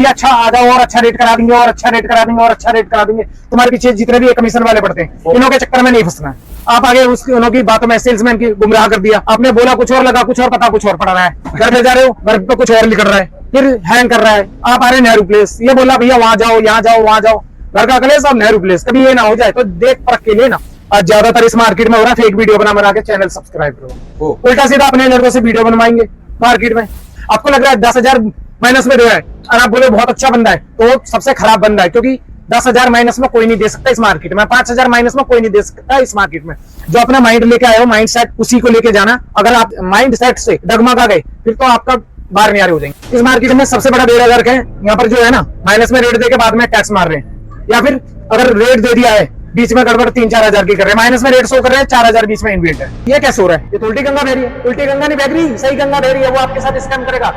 भैया अच्छा आ जाओ और अच्छा रेट करा देंगे और अच्छा रेट करा देंगे और अच्छा रेट करा देंगे। तुम्हारे पीछे जितने भी कमीशन वाले पड़ते हैं, इन्हों के चक्कर में नहीं फंसना है। आप आगे उनकी बातों में सेल्समैन की गुमराह कर दिया, आपने बोला कुछ और, लगा कुछ और, पता कुछ और पड़ रहा है। घर में जा रहे हो, घर पे कुछ और लिख रहा है, फिर हैंग कर रहा है। आप आ रहे नेहरू प्लेस, ये बोला भैया वहां जाओ, यहाँ जाओ, वहां जाओ, घर का कलेश और नेहरू प्लेस। कभी ये ना हो जाए तो देख परख के लेना। आज ज्यादातर इस मार्केट में हो रहा है फेक वीडियो बना के चैनल सब्सक्राइब करो, उल्टा सीधा अपने लड़कों से वीडियो बनवाएंगे मार्केट में। आपको लग रहा है 10,000 माइनस में दे रहा है और आप बोले बहुत अच्छा बंदा है, तो सबसे खराब बंदा है, क्योंकि 10,000 माइनस में कोई नहीं दे सकता इस मार्केट में, 5,000 माइनस में कोई नहीं दे सकता इस मार्केट में। जो अपना माइंड लेके आए हो, माइंड सेट उसी को लेके जाना। अगर आप माइंड सेट से डगमगा गए फिर तो आपका बाहर न्यारे हो जाएंगे। इस मार्केट में सबसे बड़ा बेड़ा गर्क है यहाँ पर, जो है ना, माइनस में रेट दे के बाद में टैक्स मार रहे हैं, या फिर अगर रेट दे दिया है बीच में गड़बड़ 3-4 हजार की कर रहे हैं, माइनस में रेट शो कर रहे हैं, 4,000 बीच में इनबिल्ट है। ये कैसे हो रहा है? ये तो उल्टी गंगा बह रही है। उल्टी गंगा नहीं बह रही, सही गंगा बह रही है, वो आपके साथ स्कैम करेगा।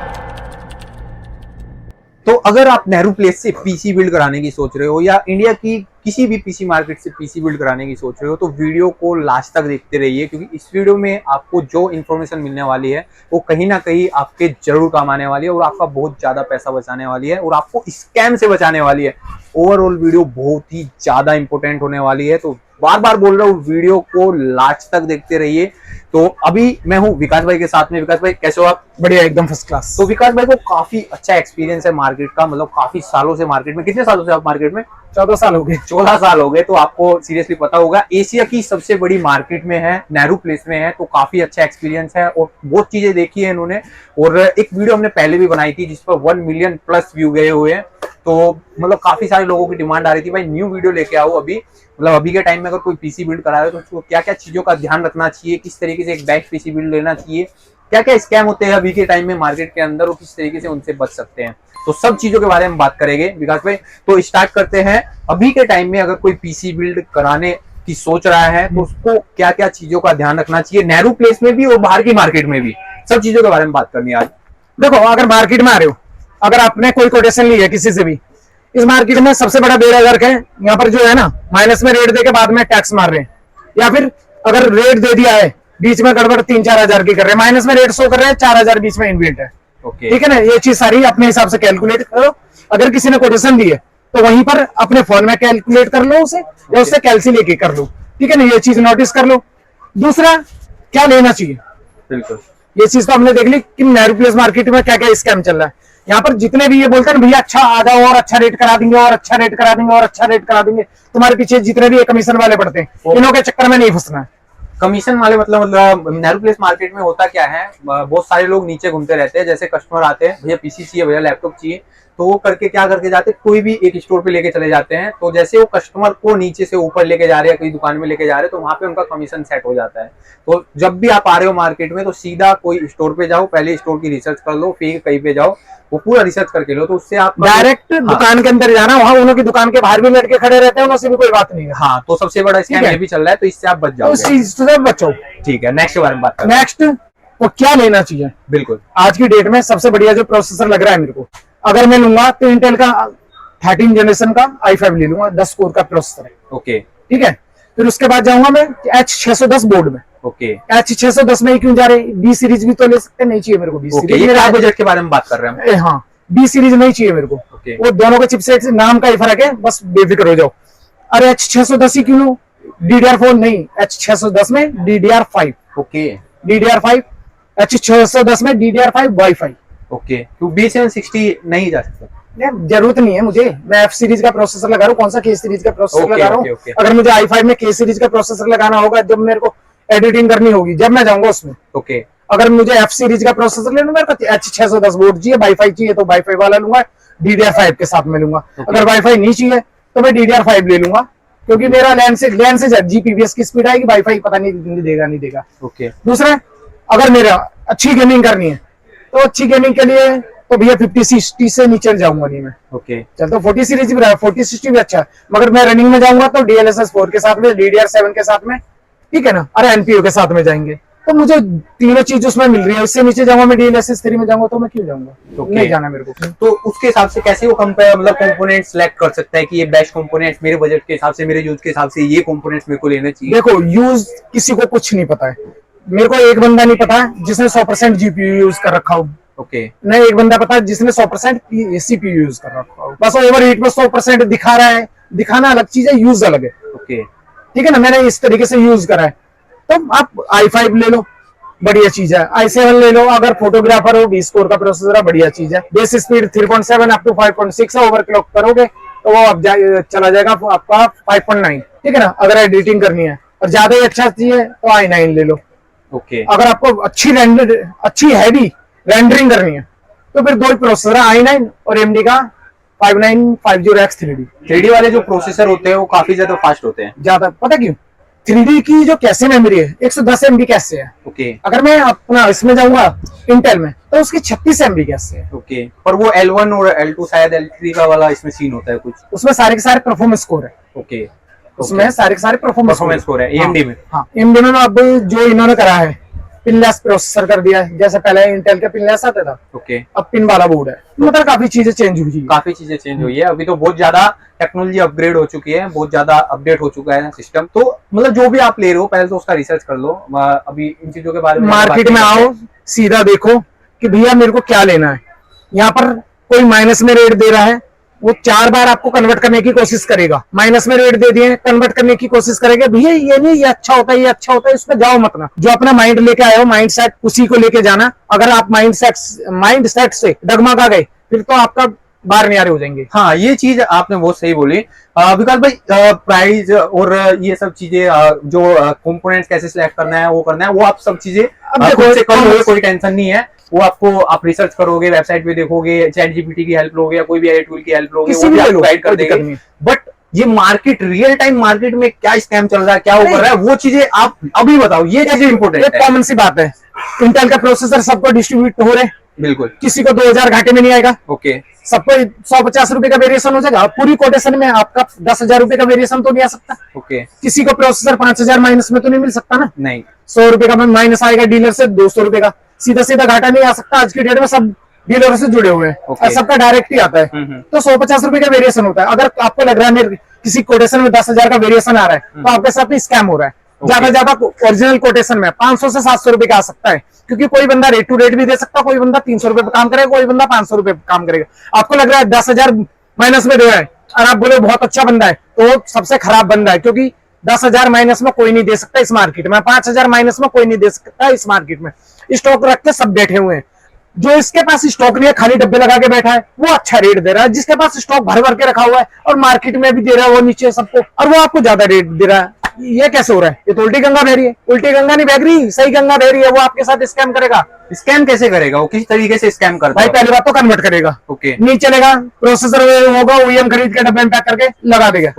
तो अगर आप नेहरू प्लेस से पीसी बिल्ड कराने की सोच रहे हो या इंडिया की किसी भी पीसी मार्केट से पीसी बिल्ड कराने की सोच रहे हो, तो वीडियो को लास्ट तक देखते रहिए, क्योंकि इस वीडियो में आपको जो इन्फॉर्मेशन मिलने वाली है वो कहीं ना कहीं आपके जरूर काम आने वाली है और आपका बहुत ज्यादा पैसा बचाने वाली है और आपको स्कैम से बचाने वाली है। ओवरऑल वीडियो बहुत ही ज्यादा इंपॉर्टेंट होने वाली है, तो बार बार बोल रहा हूँ वीडियो को लास्ट तक देखते रहिए। तो अभी मैं हूँ विकास भाई के साथ में। विकास भाई कैसे हो आप? बढ़िया, एकदम फर्स्ट क्लास। तो विकास भाई को काफी अच्छा एक्सपीरियंस है मार्केट का, मतलब काफी सालों से मार्केट में। कितने सालों से आप मार्केट में? 14 साल हो गए। 14 साल हो गए, तो आपको सीरियसली पता होगा एशिया की सबसे बड़ी मार्केट में है, नेहरू प्लेस में है, तो काफी अच्छा एक्सपीरियंस है और बहुत चीजें देखी है इन्होंने। और एक वीडियो हमने पहले भी बनाई थी जिस पर 1 मिलियन प्लस व्यू गए हुए हैं, तो मतलब काफी सारे लोगों की डिमांड आ रही थी भाई न्यू वीडियो लेके आओ। अभी मतलब अभी के टाइम में अगर कोई पीसी बिल्ड करा रहा है तो उसको क्या क्या चीजों का ध्यान रखना चाहिए, किस तरीके से एक बेस्ट पीसी बिल्ड लेना चाहिए, क्या क्या स्कैम होते हैं अभी के टाइम में मार्केट के अंदर और किस तरीके से उनसे बच सकते हैं, तो सब चीजों के बारे में बात करेंगे विकास भाई। तो स्टार्ट करते हैं। अभी के टाइम में अगर कोई पीसी बिल्ड कराने की सोच रहा है तो उसको क्या क्या चीजों का ध्यान रखना चाहिए, नेहरू प्लेस में भी और बाहर की मार्केट में भी, सब चीजों के बारे में बात करनी है आज। देखो, अगर मार्केट में आ रहे हो, अगर आपने कोई कोटेशन ली है किसी से भी, इस मार्केट में सबसे बड़ा बेड़ा गर्क है यहाँ पर, जो है ना, माइनस में रेट दे के बाद में टैक्स मार रहे हैं, या फिर अगर रेट दे दिया है बीच में गड़बड़ 3-4 हजार की कर रहे हैं, माइनस में रेट शो कर रहे हैं, 4,000 बीच में इनबिल्ट है। ठीक है ना, ये चीज सारी अपने हिसाब से कैलकुलेट करो। अगर किसी ने कोटेशन दी है तो वहीं पर अपने फोन में कैलकुलेट कर लो उसे, या उससे कैलसी लेके कर लो। ठीक है ना, ये चीज नोटिस कर लो। दूसरा, क्या लेना चाहिए, बिल्कुल ये चीज तो हमने देख ली कि नेहरू प्लेस मार्केट में क्या क्या स्कैम चल रहा है। यहाँ पर जितने भी ये बोलते हैं भैया अच्छा आ जाओ और अच्छा रेट करा देंगे और अच्छा रेट करा देंगे और अच्छा रेट करा देंगे, तुम्हारे पीछे जितने भी कमीशन वाले पड़ते हैं, इन्हों के चक्कर में नहीं फंसना है। कमीशन वाले मतलब नेहरू प्लेस मार्केट में होता क्या है, बहुत सारे लोग नीचे घूमते रहते हैं। जैसे कस्टमर आते हैं, भैया पीसी चाहिए, भैया लैपटॉप चाहिए, तो वो करके क्या करके जाते हैं, कोई भी एक स्टोर पे लेके चले जाते हैं। तो जैसे वो कस्टमर को नीचे से ऊपर लेके जा रहे हैं, कोई दुकान में लेके जा रहे हैं, तो वहां पे उनका कमीशन सेट हो जाता है। तो जब भी आप आ रहे हो मार्केट में तो सीधा कोई स्टोर पे जाओ, पहले स्टोर की रिसर्च कर लो, फिर कहीं पे जाओ, वो पूरा रिसर्च करके लो, तो उससे आप डायरेक्ट दुकान के अंदर जाना, वहां उन्होंने दुकान के बाहर भी लड़के खड़े रहते हैं, उनसे भी कोई बात नहीं है। हाँ, तो सबसे बड़ा स्कैम ये भी चल रहा है, तो इससे आप बच जाओ, उस चीज से बचो। ठीक है, नेक्स्ट के बारे में बात करें। नेक्स्ट, तो क्या लेना चाहिए? बिल्कुल, आज की डेट में सबसे बढ़िया जो प्रोसेसर लग रहा है मेरे को, अगर मैं लूंगा तो इंटेल का 13 जनरेशन का i5 ले लूंगा, 10 कोर का प्रोसेसर है। ओके, ठीक है, फिर उसके बाद जाऊंगा मैं H610 बोर्ड में। ओके, H610 में ही क्यों जा रहे, बी सीरीज भी तो ले सकते, नहीं चाहिए मेरे को बी सीरीज। ये क्या बजट के बारे में बात कर रहे हैं? हाँ, बी सीरीज नहीं चाहिए मेरे को। वो दोनों के चिपसेट नाम का ही फर्क है, बस बेफिक्र हो जाओ। अरे H610 ही क्यों लूं, DDR4 नहीं, H610 में DDR5। ओके, DDR5, H610 में DDR5 वाईफाई। ओके, तो B760 नहीं जा सकता? जरूरत नहीं है मुझे, मैं F सीरीज का प्रोसेसर लगा रहा हूँ, कौन सा K सीरीज का प्रोसेसर लगा रहा हूँ। अगर मुझे i5 में K सीरीज का प्रोसेसर लगाना होगा, जब मेरे को एडिटिंग करनी होगी, जब मैं जाऊंगा उसमें। ओके, अगर मुझे F सीरीज का प्रोसेसर लेना, मेरे को H610 बोर्ड चाहिए, वाईफाई चाहिए तो वाईफाई वाला लूंगा, DDR5 के साथ में लूंगा। अगर वाईफाई नहीं चाहिए तो मैं DDR5 ले लूंगा, क्योंकि मेरा लैन से GPPS की स्पीड आएगी, वाईफाई पता नहीं देगा। ओके, दूसरा, अगर मेरा अच्छी गेमिंग करनी है तो अच्छी गेमिंग के लिए तो भैया 5060 से नीचे जाऊंगा नहीं मैं। ओके, चल तो 40 सीरीज भी रहा, 4060 भी अच्छा है, मगर मैं रनिंग में जाऊंगा तो DLSS 4 के साथ में, DDR7 के साथ में, ठीक है ना, अरे NPU के साथ में जाएंगे, तो मुझे तीनों चीज उसमें मिल रही है। इससे नीचे जाऊंगा मैं DLSS 3 में जाऊंगा तो मैं क्यों जाऊंगा, नहीं जाना मेरे को। तो उसके हिसाब से कैसे वो कंपेयर मतलब कंपोनेंट सिलेक्ट कर सकता है कि ये बेस्ट कंपोनेंट्स मेरे बजट के हिसाब से, मेरे यूज के हिसाब से ये कंपोनेंट्स मेरे को लेने चाहिए? देखो, यूज किसी को कुछ नहीं पता है, मेरे को एक बंदा नहीं पता है जिसने 100% GPU यूज कर रखा हो ओके नहीं, एक बंदा पता है जिसने 100% CPU यूज कर रखा हो, बस ओवर हीट में 100% दिखा रहा है। दिखाना अलग चीज है, यूज अलग है। ओके ठीक है ना, मैंने इस तरीके से यूज करा है। तो आप i5 ले लो, बढ़िया चीज है। i7 ले लो, अगर फोटोग्राफर हो, 20 कोर का प्रोसेसर है, बढ़िया चीज है। बेस स्पीड 3.7 अप टू 5.6 है। ओवरक्लॉक करोगे तो वो अब चला जाएगा आपका 5.9। ठीक है ना, अगर एडिटिंग करनी है और ज्यादा ही अच्छा चाहिए तो i9 ले लो। ओके अगर आपको अच्छी हैवी रेंडरिंग करनी है तो फिर दो ही प्रोसेसर है, i9 और AMD का 5950X 3D। 3D वाले जो प्रोसेसर होते हैं वो काफी ज्यादा फास्ट होते हैं। ज्यादा पता क्यों? 3D की जो कैशे मेमोरी है 110 MB कैशे है। ओके अगर मैं अपना इसमें जाऊंगा इंटेल में तो उसकी 36 MB कैशे है। ओके, पर वो L1 और L2 शायद L3 का वाला इसमें सीन होता है कुछ। उसमें सारे के सारे परफॉर्मेंस स्कोर है। ओके, उसमें सारे के सारे परफॉर्मेंस स्कोर है AMD में। हाँ, AMD में अब जो इन्होंने करा है, पिनलेस प्रोसेसर कर दिया है। जैसे पहले इंटेल के पिनलेस आता था, ओके, अब पिन वाला बोर्ड है। मतलब काफी चीजें चेंज हुई है। काफी चीजें चेंज हुई है। अभी तो बहुत ज्यादा टेक्नोलॉजी अपग्रेड हो चुकी है, बहुत ज्यादा अपडेट हो चुका है सिस्टम। तो मतलब जो भी आप ले रहे हो पहले तो उसका रिसर्च कर लो। अभी इन चीजों के बारे में मार्केट में आओ, सीधा देखो कि भैया मेरे को क्या लेना है। यहाँ पर कोई माइनस में रेट दे रहा है, वो 4 बार आपको कन्वर्ट करने की कोशिश करेगा। माइनस में रेट दे दिए, कन्वर्ट करने की कोशिश करेगा, भैया ये नहीं, ये अच्छा होता है, ये अच्छा होता है, इसमें जाओ मत ना। जो अपना माइंड लेके आए हो, माइंड सेट उसी को लेके जाना। अगर आप माइंड सेट से डगमगा गए फिर तो आपका बाहर नियारे हो जाएंगे। हाँ, ये चीज आपने बहुत सही बोली विकास भाई। प्राइस और ये सब चीजें जो कंपोनेंट्स कैसे सिलेक्ट करना है, वो आप सब चीजें खुद से कर लोगे, कोई टेंशन नहीं है। वो आप रिसर्च करोगे, वेबसाइट पे देखोगे, ChatGPT की हेल्प लोगे या कोई भी AI टूल की हेल्प लोगे, वो भी आपको गाइड कर देंगे। बट ये मार्केट, रियल टाइम मार्केट में क्या स्कैम चल रहा है, क्या हो कर रहा है, वो चीजें आप अभी बताओ। ये चीजें इंपॉर्टेंट है। कॉमन सी बात है, इंटेल का प्रोसेसर सबको डिस्ट्रीब्यूट हो रहे हैं। बिल्कुल, किसी को 2000 घाटे में नहीं आएगा। ओके, सबको 150 रुपए का वेरिएशन हो जाएगा। पूरी कोटेशन में आपका 10,000 रुपए का वेरिएशन तो नहीं आ सकता। ओके, किसी को प्रोसेसर 5000 माइनस में तो नहीं मिल सकता ना। नहीं, 100 रुपए का माइनस आएगा डीलर से, 200 रुपए का सीधा सीधा घाटा नहीं आ सकता। आज की डेट में सब डीलर से जुड़े हुए हैं और सबका डायरेक्ट ही आता है। तो 150 रुपए का वेरिएशन होता है। अगर आपको लग रहा है मेरे किसी कोटेशन में 10,000 का वेरिएशन आ रहा है तो आपके साथ स्कैम हो रहा है। ज्यादा ज्यादा ओरिजिनल कोटेशन में 500 से 700 रुपए का आ सकता है, क्योंकि कोई बंदा रेट टू रेट भी दे सकता है। कोई बंदा 300 रुपए पे काम करेगा, कोई बंदा 500 रुपए पे काम करेगा। आपको लग रहा है 10,000 माइनस में दे रहा है और आप बोले बहुत अच्छा बंदा है, तो वो सबसे खराब बंदा है। क्योंकि 10,000 माइनस में कोई नहीं दे सकता इस मार्केट में, 5,000 माइनस में कोई नहीं दे सकता इस मार्केट में। स्टॉक रख के सब बैठे हुए हैं। जो इसके पास स्टॉक नहीं है, खाली डब्बे लगा के बैठा है, वो अच्छा रेट दे रहा है। जिसके पास स्टॉक भर भर के रखा हुआ है और मार्केट में भी दे रहा है वो नीचे सबको, और वो आपको ज्यादा रेट दे रहा है। ये कैसे हो रहा है? ये तो उल्टी गंगा बह रही है। उल्टी गंगा नहीं बह रही, सही गंगा बह रही है। वो आपके साथ स्कैम करेगा। स्कैम कैसे करेगा? वो किस तरीके से स्कैम करता भाई है? पहली बात तो कन्वर्ट करेगा, ओके, नहीं चलेगा। प्रोसेसर होगा, OEM खरीद के डब्बे में पैक करके लगा देगा।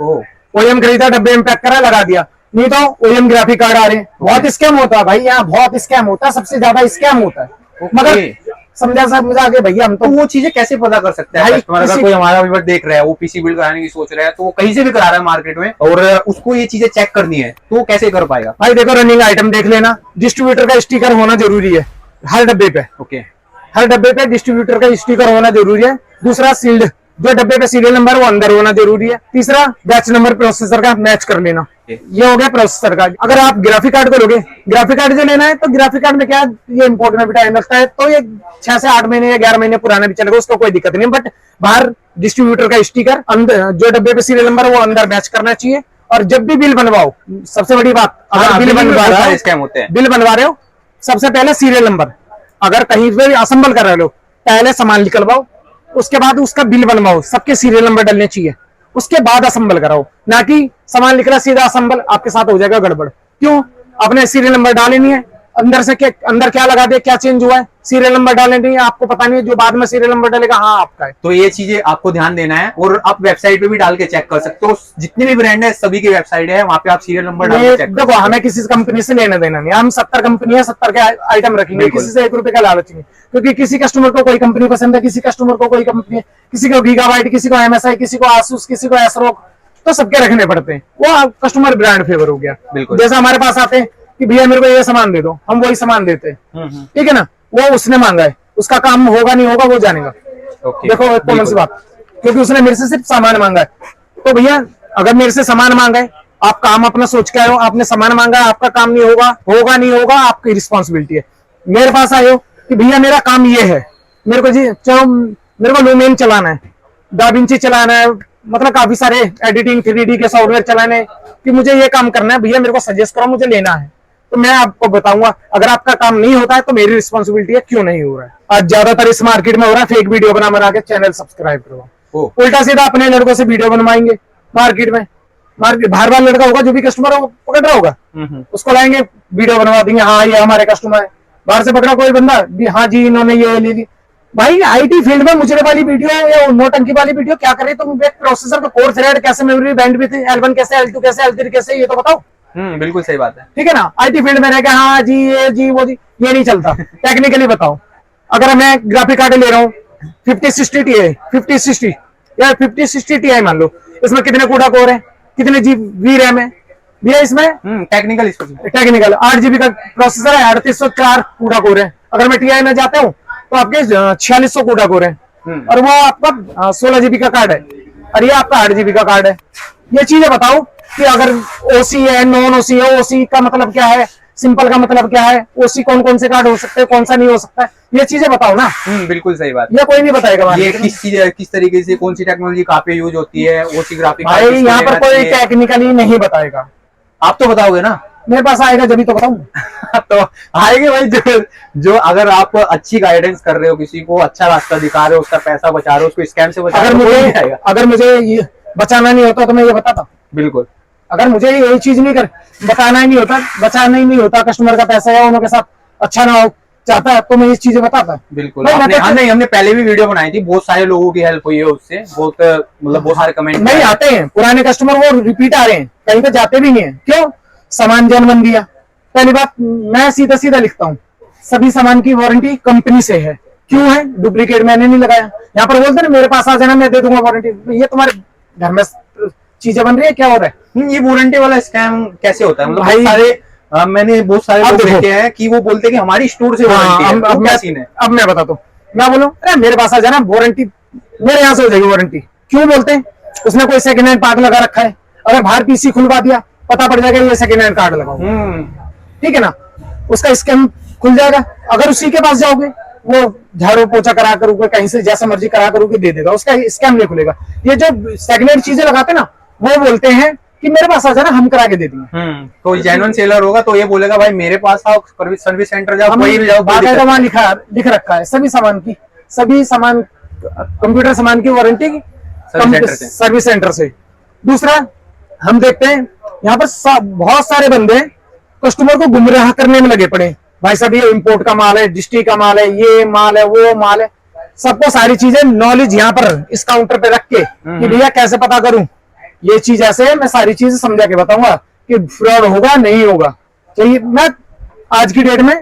OEM खरीदा, डब्बे में पैक करा, लगा दिया। नहीं तो OEM ग्राफिक कार्ड आ रहे हैं। बहुत स्कैम होता है भाई, यहाँ बहुत स्कैम होता है, सबसे ज्यादा स्कैम होता है। मगर समझा के भैया हम तो वो चीजें कैसे पता कर सकते हैं कस्टमर? अगर कोई हमारा व्यूअर देख रहा है, वो PC बिल्ड कराने की सोच रहा है, तो वो कहीं से भी करा रहा है मार्केट में, और उसको ये चीजें चेक करनी है, तो वो कैसे कर पाएगा? भाई देखो, रनिंग आइटम देख लेना। डिस्ट्रीब्यूटर का स्टिकर होना जरूरी है हर डब्बे पे। ओके, हर डब्बे पे डिस्ट्रीब्यूटर का स्टिकर होना जरूरी है। दूसरा, सील्ड, जो डब्बे पे सीरियल नंबर वो अंदर होना जरूरी है। तीसरा, बैच नंबर प्रोसेसर का मैच कर लेना। ये हो गया प्रोसेसर का। अगर आप ग्राफिक कार्ड को लोगे, ग्राफिक कार्ड जो लेना है, तो ग्राफिक कार्ड में क्या है, ये इंपोर्ट में भी टाइम लगता है, तो ये 6 से 8 महीने या 11 महीने पुराना भी चलेगा, उसको कोई दिक्कत नहीं। बट बाहर डिस्ट्रीब्यूटर का स्टिकर, अंदर जो डब्बे पे सीरियल नंबर वो अंदर मैच करना चाहिए। और जब भी बिल बनवाओ, सबसे बड़ी बात, अगर बिल बनवा रहे हो, स्कैम होते हैं। बिल बनवा रहे हो, सबसे पहले सीरियल नंबर, अगर कहीं पे असेंबल कर रहे हो, पहले सामान निकलवाओ, उसके बाद उसका बिल बनवाओ, सबके सीरियल नंबर डलने चाहिए, उसके बाद असेंबल कराओ। ना कि सामान निकला सीधा असेंबल, आपके साथ हो जाएगा गड़बड़। क्यों? आपने सीरियल नंबर डाले नहीं है, अंदर से अंदर क्या लगा दे, क्या चेंज हुआ है, सीरियल नंबर डाले नहीं है, आपको पता नहीं है। जो बाद में सीरियल नंबर डालेगा, हाँ आपका है। तो ये चीजें आपको ध्यान देना है, और आप वेबसाइट पे भी डाल के चेक कर सकते हो। जितनी भी ब्रांड है सभी की वेबसाइट है, वहाँ पे आप सीरियल नंबर डाल के चेक देखो, हमें किसी कंपनी से लेना देना नहीं। हम 70 कंपनी है, 70 के आइटम रखेंगे, किसी से 1 रुपए का लालच नहीं। क्योंकि किसी कस्टमर को कोई कंपनी पसंद है, किसी कस्टमर को कोई कंपनी, किसी को गीगाबाइट, किसी को MSI, किसी को आसूस, किसी को एसरोक, तो सबके रखने पड़ते हैं। वो कस्टमर ब्रांड फेवर हो गया। जैसे हमारे पास आते हैं कि भैया मेरे को ये सामान दे दो, हम वही सामान देते हैं। ठीक है ना? वो उसने मांगा है, उसका काम होगा नहीं होगा वो जानेगा। देखो एक कॉमन सी बात, क्योंकि उसने मेरे से सिर्फ सामान मांगा है। तो भैया अगर मेरे से सामान मांगा है, आप काम अपना सोच के आए हो, आपने सामान मांगा है, आपका काम नहीं होगा, होगा नहीं होगा, आपकी रिस्पॉन्सिबिलिटी है। मेरे पास आए हो कि भैया मेरा काम ये है, मेरे को जी चलो मेरे को लूमेन चलाना है, डाविंची चलाना है, मतलब काफी सारे एडिटिंग 3D के सॉफ्टवेयर चलाने हैं कि मुझे ये काम करना है भैया, मेरे को सजेस्ट करो, मुझे लेना है तो मैं आपको बताऊंगा। अगर आपका काम नहीं होता है तो मेरी रिस्पॉन्सिबिलिटी है क्यों नहीं हो रहा है। आज ज्यादातर इस मार्केट में हो रहा है फेक वीडियो बना के चैनल सब्सक्राइब करवाओ, उल्टा सीधा अपने लड़कों से वीडियो बनवाएंगे मार्केट में। मार्केट बाहर वाला लड़का होगा जो भी कस्टमर हो पकड़ रहा होगा, उसको लाएंगे वीडियो बनवा देंगे, हाँ ये हमारे कस्टमर है। बाहर से पकड़ा कोई बंदा भी, हाँ जी इन्होंने ये ले ली। भाई आईटी फील्ड में मुजरे वाली वीडियो या नोटंकी वाली वीडियो क्या करे तुम? एक प्रोसेसर का कोर थ्रेड कैसे, मेमोरी बैंडविड्थ L1 कैसे, L2 कैसे, L3 कैसे, ये तो बताओ। बिल्कुल सही बात है। ठीक है ना, आईटी फील्ड में रह के हाँ जी ये जी वो जी ये नहीं चलता। टेक्निकली बताओ, अगर मैं ग्राफिक कार्ड ले रहा हूँ 5060 Ti, 5060 या 5060 Ti मान लो, इसमें कितने कूड़ा कोर है, कितने GB रैम है भैया इसमें? टेक्निकल 8 GB का प्रोसेसर है, 3804 कूड़ा कोर है। अगर मैं TI में जाता हूँ तो आपके 4600 कूड़ा कोर है, और वो आपका 16 GB का कार्ड है, और ये आपका 8 GB का कार्ड है। ये चीजें बताओ कि अगर ओसी है, नॉन ओसी है, ओसी का मतलब क्या है, सिंपल का मतलब क्या है, ओसी कौन कौन से कार्ड हो सकते हैं, कौन सा नहीं हो सकता है, ये चीजें बताओ ना। बिल्कुल सही बात। ये कोई नहीं बताएगा ये किस तरीके से कौन सी टेक्नोलॉजी कहाँ पे यूज होती है, ओसी ग्राफिक भाई यहाँ पर कोई टेक्निकली नहीं बताएगा। आप तो बताओगे ना, मेरे पास आएगा जब तो बताऊंगा। तो आएंगे भाई। जो अगर आप अच्छी गाइडेंस कर रहे हो, किसी को अच्छा रास्ता दिखा रहे हो, उसका पैसा बचा रहे हो, उसको स्कैम से बचा रहे हो, अगर मुझे ये बचाना नहीं होता तो मैं ये बताता। बिल्कुल। अगर मुझे यही चीज नहीं कर बताना ही नहीं होता, बचाना ही नहीं होता, कस्टमर का पैसा या उनके साथ अच्छा ना हो चाहता है तो मैं ये चीजें बताता। बिल्कुल। हमने पहले भी वीडियो बनाई थी, बहुत सारे लोगों की हेल्प हुई है उससे, बहुत सारे कमेंट नहीं आते हैं पुराने कस्टमर, वो रिपीट आ रहे हैं, कहीं पे जाते भी नहीं है। क्यों? सामान जन बन दिया। पहली बात मैं सीधा सीधा लिखता हूँ, सभी सामान की वारंटी कंपनी से है। क्यों है? डुप्लीकेट मैंने नहीं लगाया। यहाँ पर बोलते ना मेरे पास आ जाना मैं दे दूंगा वारंटी, ये तुम्हारे घर में चीजें बन रही है, क्या हो रहा है? ये वारंटी वाला स्कैम कैसे होता है? मतलब भाई सारे मैंने बहुत सारे लोग देखे हैं कि वो बोलते हैं कि हमारी स्टोर से वारंटी है। अब क्या सीन है? अब मैं बताता हूँ, मैं बोलूँ अरे मेरे पास आ जाना वारंटी मेरे यहाँ से हो जाएगी वारंटी। क्यों बोलते हैं? उसने कोई सेकंड हैंड पार्ट लगा रखा है, अगर बाहर पीसी खुलवा दिया पता पड़ जाएगा ये सेकंड हैंड कार्ड लगाओ, ठीक है ना, उसका स्कैम खुल जाएगा। अगर उसी के पास जाओगे वो झाड़ू पोछा करा करोगे, कहीं से जैसा मर्जी करा करोगे दे देगा, उसका स्कैम नहीं खुलेगा। ये जो सेकंड हैंड चीजें लगाते ना वो बोलते हैं कि मेरे पास आ जाना हम करा के दे देंगे। तो जेन्युइन सेलर होगा तो ये बोलेगा भाई मेरे पास आओ, सर्विस सेंटर जाओ, कोई भी जाओ, बाकायदा वहां लिख रखा है सभी सामान कंप्यूटर सामान की वारंटी सर्विस सेंटर से। दूसरा हम देखते हैं यहाँ पर बहुत सारे बंदे कस्टमर को गुमराह करने में लगे पड़े। भाई साहब ये इंपोर्ट का माल है, डिस्ट्रिक्ट का माल है, ये माल है, वो माल है, सबको सारी चीजें नॉलेज यहाँ पर इस काउंटर पे रख के कि भैया कैसे पता करूं ये चीज ऐसे है, मैं सारी चीजें समझा के बताऊंगा कि फ्रॉड होगा नहीं होगा। चाहिए मैं आज की डेट में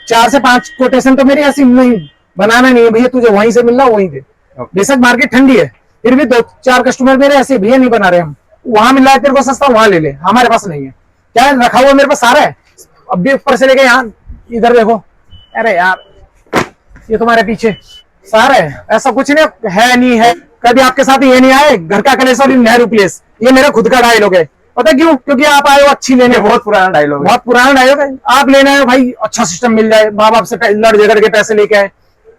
4 से 5 कोटेशन तो मेरी ऐसी नहीं बनाना नहीं है भैया, तुझे वहीं से मिलना वहीं दे। बेशक मार्केट ठंडी है फिर भी 2-4 कस्टमर मेरे ऐसे भैया नहीं बना रहे, हम वहां मिल रहा है तेरे को सस्ता वहां ले ले, हमारे पास नहीं है। क्या रखा हुआ मेरे पास सारा है, अब भी ऊपर से लेके यहाँ इधर देखो, अरे यार ये तुम्हारे पीछे सारा है, ऐसा कुछ नहीं है नहीं है। कभी आपके साथ ये नहीं आए घर का कलेश और नेहरू प्लेस, ये मेरा खुद का डायलॉग है। पता क्यों? क्योंकि आप आए हो अच्छी लेने, बहुत पुराना डायलॉग है। आप लेना है भाई अच्छा सिस्टम मिल जाए, माँ बाप से लड़ झगड़ के पैसे लेके आए,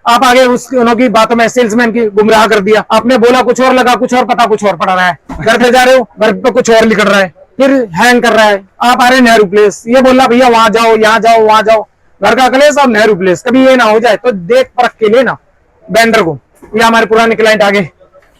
आप आगे उनकी बातों में सेल्समैन की गुमराह कर दिया, आपने बोला कुछ और लगा कुछ और, पता कुछ और पड़ा रहा है, घर पे जा रहे हो घर पे कुछ और लिख रहा है, फिर हैंग कर रहा है। आप आ रहे नेहरू प्लेस, ये बोला भैया वहां जाओ यहाँ जाओ वहां जाओ, घर का कलेश और नेहरू प्लेस, कभी ये ना हो जाए तो देख परख के लेना वेंडर को। ये हमारे पुराने क्लाइंट आगे,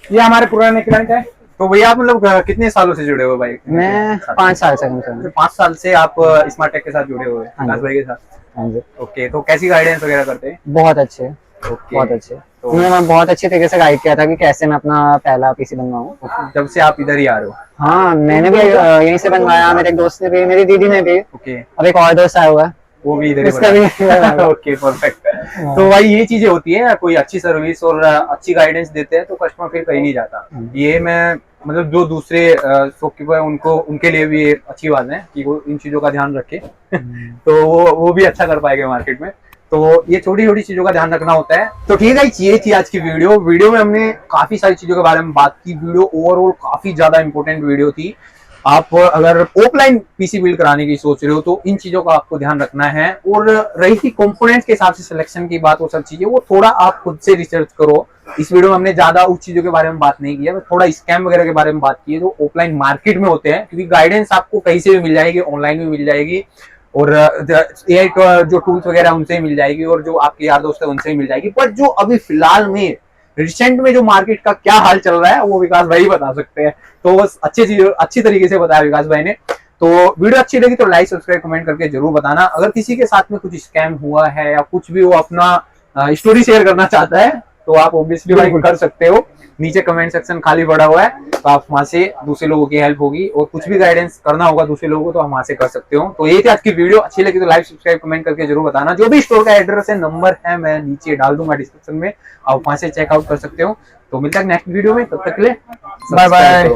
ये हमारे पुराने क्लाइंट है। तो भैया आप मतलब कितने सालों से जुड़े हो भाई? मैं 5 साल से। 5 साल से आप स्मार्ट टेक के साथ जुड़े हुए आकाश भाई के साथ? हाँ जी। ओके, तो कैसी गाइडेंस वगैरह करते हैं? बहुत अच्छे, ओके, बहुत अच्छे। तो मैं बहुत अच्छी तरीके से गाइड किया था कि कैसे मैं अपना पहला पीसी बनवाऊं। जब से आप इधर ही आ रहे हो? हाँ, मैंने भी यहीं से बनवाया, मेरे एक दोस्त ने भी, मेरी दीदी ने भी। ओके, अब एक और दोस्त आया हुआ है, वो भी इधर उसका भी। Okay, perfect. तो भाई ये चीजें होती है, कोई अच्छी सर्विस और अच्छी गाइडेंस देते हैं तो कस्टमर फिर कहीं नहीं जाता। ये मैं मतलब जो दूसरे शॉपकीपर उनको उनके लिए भी अच्छी बात है कि वो इन चीजों का ध्यान रखे तो वो भी अच्छा कर पाएंगे मार्केट में। तो ये छोटी छोटी चीजों का ध्यान रखना होता है। तो ठीक है, ये थी आज की वीडियो में हमने काफी सारी चीजों के बारे में बात की। वीडियो ओवरऑल काफी ज्यादा इंपॉर्टेंट वीडियो थी आप अगर ऑफलाइन पीसी बिल्ड कराने की सोच रहे हो तो इन चीजों का आपको ध्यान रखना है। और रही थी कंपोनेंट्स के हिसाब से सिलेक्शन की बात, वो सब चीजें वो थोड़ा आप खुद से रिसर्च करो। इस वीडियो में हमने ज्यादा उस चीजों के बारे में बात नहीं किया, थोड़ा स्कैम वगैरह के बारे में बात की है जो ऑफलाइन मार्केट में होते हैं, क्योंकि गाइडेंस आपको कहीं से भी मिल जाएगी, ऑनलाइन भी मिल जाएगी और एआई जो टूल्स वगैरह उनसे ही मिल जाएगी और जो आपके यार दोस्त है उनसे ही मिल जाएगी। पर जो अभी फिलहाल में रिसेंट में जो मार्केट का क्या हाल चल रहा है वो विकास भाई बता सकते हैं। तो अच्छी तरीके से बताया विकास भाई ने। तो वीडियो अच्छी लगी तो लाइक सब्सक्राइब कमेंट करके जरूर बताना। अगर किसी के साथ में कुछ स्कैम हुआ है या कुछ भी वो अपना स्टोरी शेयर करना चाहता है तो आप ऑब्वियसली भाई कर सकते हो, नीचे कमेंट सेक्शन खाली पड़ा हुआ है, तो आप वहां से दूसरे लोगों की हेल्प होगी और कुछ भी गाइडेंस करना होगा दूसरे लोगों को तो हम वहां से कर सकते हो। तो ये थी आज की वीडियो, अच्छी लगी तो लाइक सब्सक्राइब कमेंट करके जरूर बताना। जो भी स्टोर का एड्रेस है, नंबर है, मैं नीचे डाल दूंगा डिस्क्रिप्शन में, आप वहां से चेकआउट कर सकते हो। तो मिलता है नेक्स्ट वीडियो में, तब तक के लिए बाय बाय।